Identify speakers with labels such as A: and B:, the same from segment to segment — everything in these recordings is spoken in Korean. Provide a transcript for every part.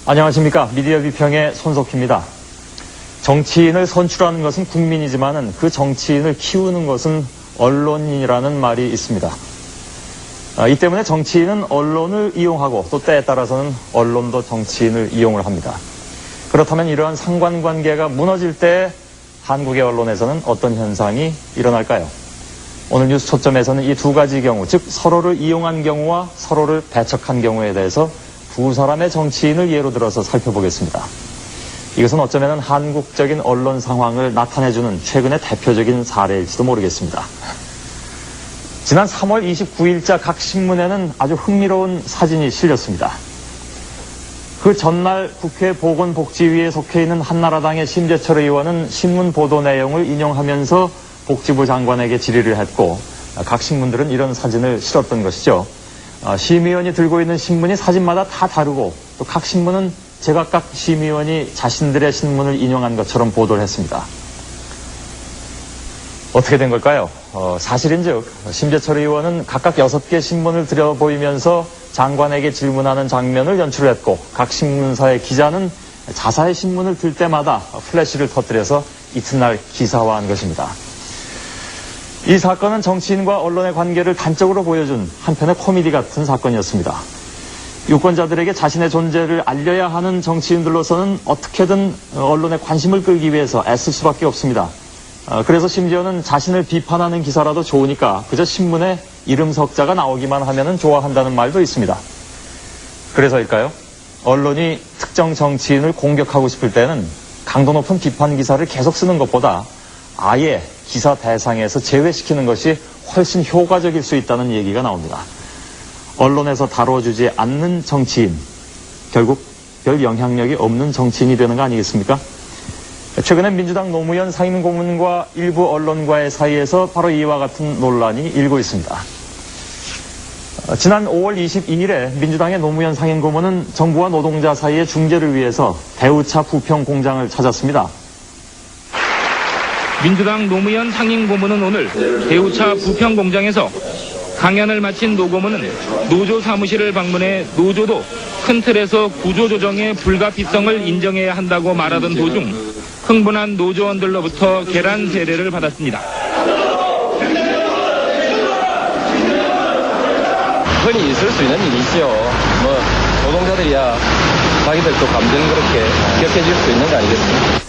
A: 안녕하십니까. 미디어 비평의 손석희입니다. 정치인을 선출하는 것은 국민이지만은 그 정치인을 키우는 것은 언론인이라는 말이 있습니다. 이 때문에 정치인은 언론을 이용하고 또 때에 따라서는 언론도 정치인을 이용을 합니다. 그렇다면 이러한 상관관계가 무너질 때 한국의 언론에서는 어떤 현상이 일어날까요? 오늘 뉴스 초점에서는 이 두 가지 경우, 즉 서로를 이용한 경우와 서로를 배척한 경우에 대해서 두 사람의 정치인을 예로 들어서 살펴보겠습니다. 이것은 어쩌면 한국적인 언론 상황을 나타내주는 최근의 대표적인 사례일지도 모르겠습니다. 지난 3월 29일자 각 신문에는 아주 흥미로운 사진이 실렸습니다. 그 전날 국회 보건복지위에 속해 있는 한나라당의 심재철 의원은 신문 보도 내용을 인용하면서 복지부 장관에게 질의를 했고, 각 신문들은 이런 사진을 실었던 것이죠. 심의원이 들고 있는 신문이 사진마다 다 다르고 또 각 신문은 제각각 심의원이 자신들의 신문을 인용한 것처럼 보도를 했습니다. 어떻게 된 걸까요? 사실인즉 심재철 의원은 각각 6개 신문을 들여보이면서 장관에게 질문하는 장면을 연출했고, 각 신문사의 기자는 자사의 신문을 들 때마다 플래시를 터뜨려서 이튿날 기사화한 것입니다. 이 사건은 정치인과 언론의 관계를 단적으로 보여준 한편의 코미디 같은 사건이었습니다. 유권자들에게 자신의 존재를 알려야 하는 정치인들로서는 어떻게든 언론의 관심을 끌기 위해서 애쓸 수밖에 없습니다. 그래서 심지어는 자신을 비판하는 기사라도 좋으니까 그저 신문에 이름 석자가 나오기만 하면 좋아한다는 말도 있습니다. 그래서일까요? 언론이 특정 정치인을 공격하고 싶을 때는 강도 높은 비판 기사를 계속 쓰는 것보다 아예 기사 대상에서 제외시키는 것이 훨씬 효과적일 수 있다는 얘기가 나옵니다. 언론에서 다뤄주지 않는 정치인, 결국 별 영향력이 없는 정치인이 되는 거 아니겠습니까? 최근에 민주당 노무현 상임고문과 일부 언론과의 사이에서 바로 이와 같은 논란이 일고 있습니다. 지난 5월 22일에 민주당의 노무현 상임고문은 정부와 노동자 사이의 중재를 위해서 대우차 부평 공장을 찾았습니다.
B: 민주당 노무현 상임고문은 오늘 대우차 부평 공장에서 강연을 마친 노고문은 노조 사무실을 방문해 노조도 큰 틀에서 구조조정의 불가피성을 인정해야 한다고 말하던 도중 흥분한 노조원들로부터 계란 세례를 받았습니다.
C: 흔히 있을 수 있는 일이죠. 노동자들이야 자기들도 감정 그렇게 격해질 수 있는 거 아니겠습니까?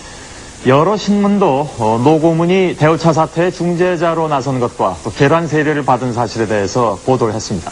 A: 여러 신문도 노고문이 대우차 사태의 중재자로 나선 것과 또 계란 세례를 받은 사실에 대해서 보도를 했습니다.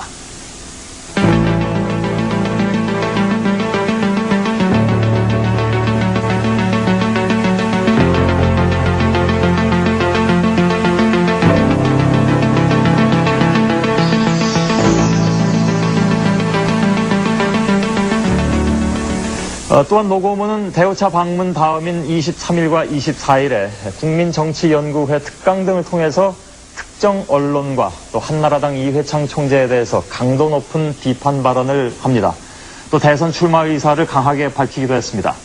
A: 또한 노고문은 대우차 방문 다음인 23일과 24일에 국민정치연구회 특강 등을 통해서 특정 언론과 또 한나라당 이회창 총재에 대해서 강도 높은 비판 발언을 합니다. 또 대선 출마 의사를 강하게 밝히기도 했습니다.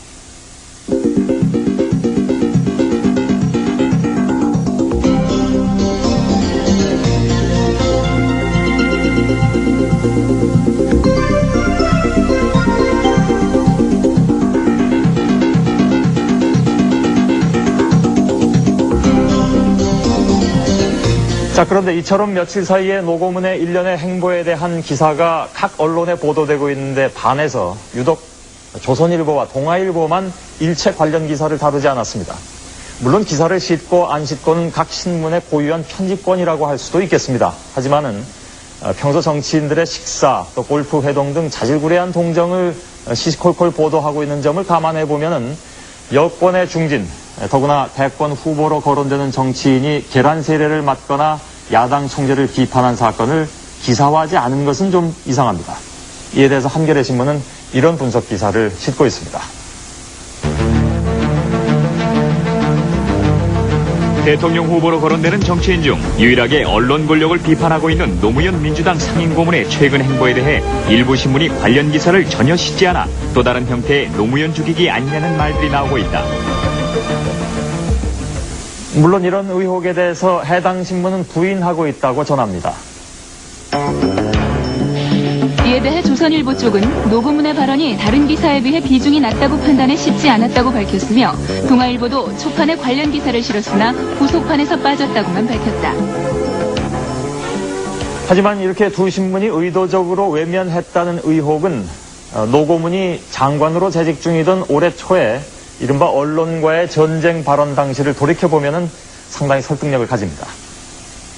A: 자, 그런데 이처럼 며칠 사이에 노고문의 일련의 행보에 대한 기사가 각 언론에 보도되고 있는데 반해서 유독 조선일보와 동아일보만 일체 관련 기사를 다루지 않았습니다. 물론 기사를 싣고 안 싣고는 각 신문의 고유한 편집권이라고 할 수도 있겠습니다. 하지만은 평소 정치인들의 식사, 또 골프 회동 등 자질구레한 동정을 시시콜콜 보도하고 있는 점을 감안해 보면은 여권의 중진, 더구나 대권 후보로 거론되는 정치인이 계란 세례를 맞거나 야당 총재를 비판한 사건을 기사화하지 않은 것은 좀 이상합니다. 이에 대해서 한겨레 신문은 이런 분석 기사를 싣고 있습니다.
D: 대통령 후보로 거론되는 정치인 중 유일하게 언론 권력을 비판하고 있는 노무현 민주당 상임고문의 최근 행보에 대해 일부 신문이 관련 기사를 전혀 싣지 않아 또 다른 형태의 노무현 죽이기 아니냐는 말들이 나오고 있다.
A: 물론 이런 의혹에 대해서 해당 신문은 부인하고 있다고 전합니다.
E: 이에 대해 조선일보 쪽은 노고문의 발언이 다른 기사에 비해 비중이 낮다고 판단해 쉽지 않았다고 밝혔으며 동아일보도 초판에 관련 기사를 실었으나 후속판에서 빠졌다고만 밝혔다.
A: 하지만 이렇게 두 신문이 의도적으로 외면했다는 의혹은 노고문이 장관으로 재직 중이던 올해 초에 이른바 언론과의 전쟁 발언 당시를 돌이켜보면 상당히 설득력을 가집니다.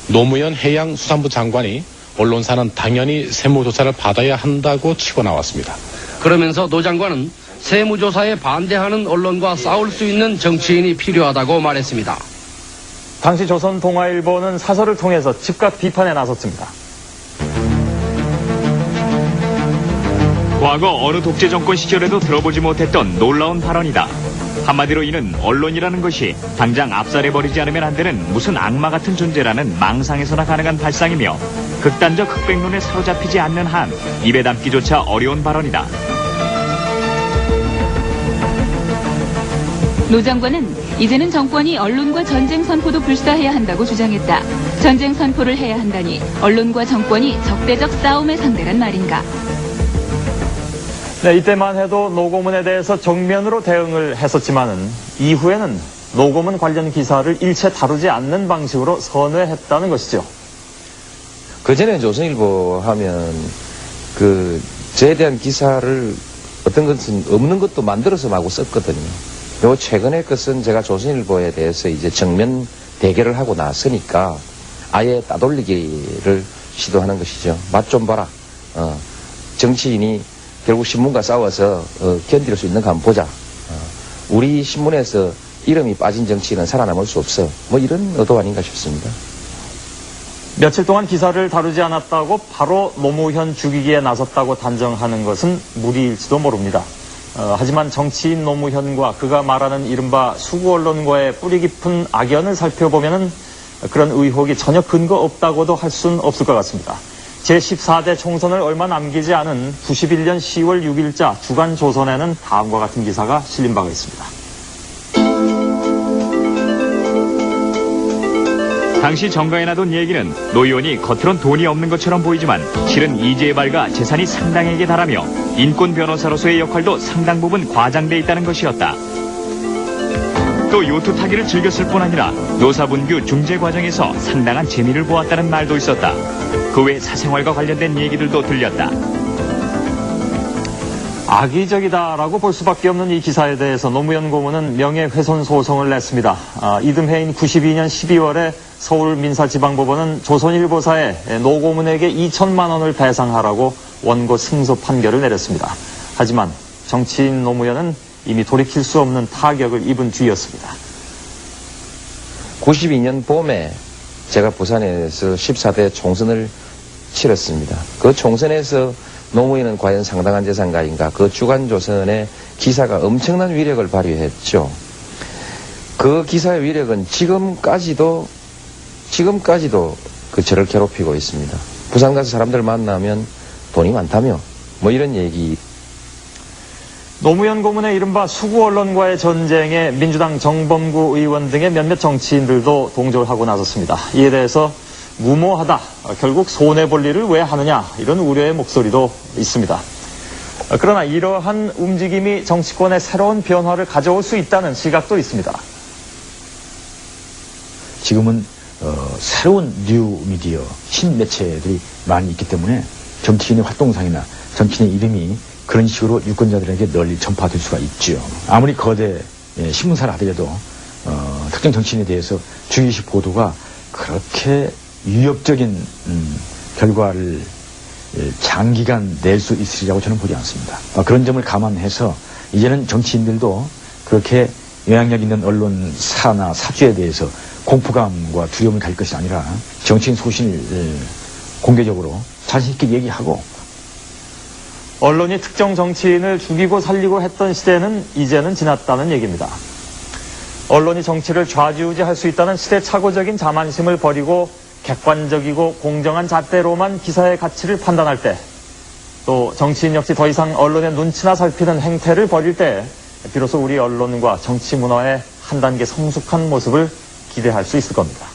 F: 노무현 해양수산부 장관이 언론사는 당연히 세무조사를 받아야 한다고 치고 나왔습니다.
G: 그러면서 노 장관은 세무조사에 반대하는 언론과 싸울 수 있는 정치인이 필요하다고 말했습니다.
A: 당시 조선 동아일보는 사설을 통해서 즉각 비판에 나섰습니다.
D: 과거 어느 독재 정권 시절에도 들어보지 못했던 놀라운 발언이다. 한마디로 이는 언론이라는 것이 당장 압살해버리지 않으면 안 되는 무슨 악마 같은 존재라는 망상에서나 가능한 발상이며 극단적 흑백론에 사로잡히지 않는 한 입에 담기조차 어려운 발언이다.
E: 노 장관은 이제는 정권이 언론과 전쟁 선포도 불사해야 한다고 주장했다. 전쟁 선포를 해야 한다니 언론과 정권이 적대적 싸움의 상대란 말인가.
A: 네, 이때만 해도 노고문에 대해서 정면으로 대응을 했었지만은 이후에는 노고문 관련 기사를 일체 다루지 않는 방식으로 선회했다는 것이죠.
C: 그전에 조선일보 하면 저에 대한 기사를 어떤 것은 없는 것도 만들어서 마구 썼거든요. 요 최근에 것은 제가 조선일보에 대해서 이제 정면 대결을 하고 나서니까 아예 따돌리기를 시도하는 것이죠. 맛 좀 봐라. 정치인이 결국 신문과 싸워서 견딜 수 있는가 한번 보자. 우리 신문에서 이름이 빠진 정치인은 살아남을 수 없어. 뭐 이런 의도 아닌가 싶습니다.
A: 며칠 동안 기사를 다루지 않았다고 바로 노무현 죽이기에 나섰다고 단정하는 것은 무리일지도 모릅니다. 하지만 정치인 노무현과 그가 말하는 이른바 수구 언론과의 뿌리 깊은 악연을 살펴보면 그런 의혹이 전혀 근거 없다고도 할 수는 없을 것 같습니다. 제14대 총선을 얼마 남기지 않은 91년 10월 6일자 주간 조선에는 다음과 같은 기사가 실린 바가 있습니다.
D: 당시 정가에 나돈 얘기는 노 의원이 겉으론 돈이 없는 것처럼 보이지만 실은 이재발가 재산이 상당에게 달하며 인권 변호사로서의 역할도 상당 부분 과장돼 있다는 것이었다. 또 요트 타기를 즐겼을 뿐 아니라 노사분규 중재 과정에서 상당한 재미를 보았다는 말도 있었다. 그 외 사생활과 관련된 얘기들도 들렸다.
A: 악의적이다라고 볼 수밖에 없는 이 기사에 대해서 노무현 고문은 명예훼손 소송을 냈습니다. 이듬해인 92년 12월에 서울민사지방법원은 조선일보사에 노 고문에게 2천만 원을 배상하라고 원고 승소 판결을 내렸습니다. 하지만 정치인 노무현은 이미 돌이킬 수 없는 타격을 입은 뒤였습니다.
C: 92년 봄에 제가 부산에서 14대 총선을 치렀습니다. 그 총선에서 노무현은 과연 상당한 재산가인가? 그 주간조선의 기사가 엄청난 위력을 발휘했죠. 그 기사의 위력은 지금까지도 저를 괴롭히고 있습니다. 부산 가서 사람들 만나면 돈이 많다며 뭐 이런 얘기.
A: 노무현 고문의 이른바 수구 언론과의 전쟁에 민주당 정범구 의원 등의 몇몇 정치인들도 동조를 하고 나섰습니다. 이에 대해서 무모하다, 결국 손해볼 일을 왜 하느냐, 이런 우려의 목소리도 있습니다. 그러나 이러한 움직임이 정치권에 새로운 변화를 가져올 수 있다는 시각도 있습니다.
H: 지금은 새로운 뉴미디어, 신매체들이 많이 있기 때문에 정치인의 활동상이나 정치인의 이름이 그런 식으로 유권자들에게 널리 전파될 수가 있죠. 아무리 거대 신문사를 하더라도 특정 정치인에 대해서 중의식 보도가 그렇게 위협적인 결과를 장기간 낼 수 있으리라고 저는 보지 않습니다. 그런 점을 감안해서 이제는 정치인들도 그렇게 영향력 있는 언론사나 사주에 대해서 공포감과 두려움을 가질 것이 아니라 정치인 소신을 공개적으로 자신 있게 얘기하고,
A: 언론이 특정 정치인을 죽이고 살리고 했던 시대는 이제는 지났다는 얘기입니다. 언론이 정치를 좌지우지할 수 있다는 시대착오적인 자만심을 버리고 객관적이고 공정한 잣대로만 기사의 가치를 판단할 때, 또 정치인 역시 더 이상 언론의 눈치나 살피는 행태를 버릴 때 비로소 우리 언론과 정치 문화의 한 단계 성숙한 모습을 기대할 수 있을 겁니다.